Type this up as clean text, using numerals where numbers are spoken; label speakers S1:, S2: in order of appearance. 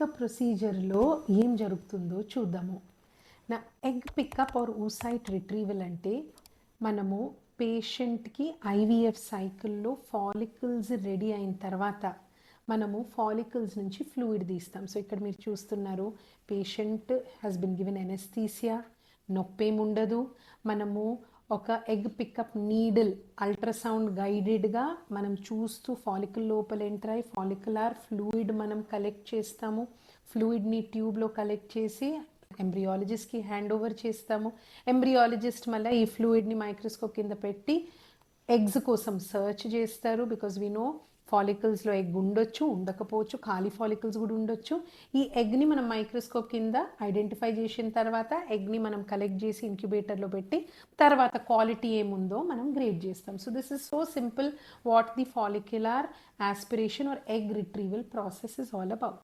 S1: బేసిక్గా ప్రొసీజర్లో ఏం జరుగుతుందో చూద్దాము. నా egg pickup or oocyte retrieval అంటే మనము పేషెంట్కి ఐవీఎఫ్ సైకిల్లో ఫాలికల్స్ రెడీ అయిన తర్వాత మనము ఫాలికల్స్ నుంచి ఫ్లూయిడ్ తీస్తాం. సో ఇక్కడ మీరు చూస్తున్నారు, patient has been given anaesthesia, నొప్పేముండదు. మనము ఒక ఎగ్ పికప్ నీడిల్ అల్ట్రాసౌండ్ గైడెడ్గా మనం చూస్తూ ఫాలికల్ లోపల ఎంటర్ అయ్యి ఫాలికులార్ ఫ్లూయిడ్ మనం కలెక్ట్ చేస్తాము. ఫ్లూయిడ్ని ట్యూబ్లో కలెక్ట్ చేసి ఎంబ్రియాలజిస్ట్కి హ్యాండ్ ఓవర్ చేస్తాము. ఎంబ్రియాలజిస్ట్ మళ్ళీ ఈ ఫ్లూయిడ్ని మైక్రోస్కోప్ కింద పెట్టి ఎగ్స్ కోసం సర్చ్ చేస్తారు. బికాజ్ వీ నో ఫాలికల్స్లో ఎగ్ ఉండొచ్చు, ఉండకపోవచ్చు, ఖాళీ ఫాలికల్స్ కూడా ఉండొచ్చు. ఈ ఎగ్ని మనం మైక్రోస్కోప్ కింద ఐడెంటిఫై చేసిన తర్వాత ఎగ్ని మనం కలెక్ట్ చేసి ఇంక్యుబేటర్లో పెట్టి తర్వాత క్వాలిటీ ఏముందో మనం గ్రేడ్ చేస్తాం. So this is so simple what the follicular aspiration or egg retrieval process is all about.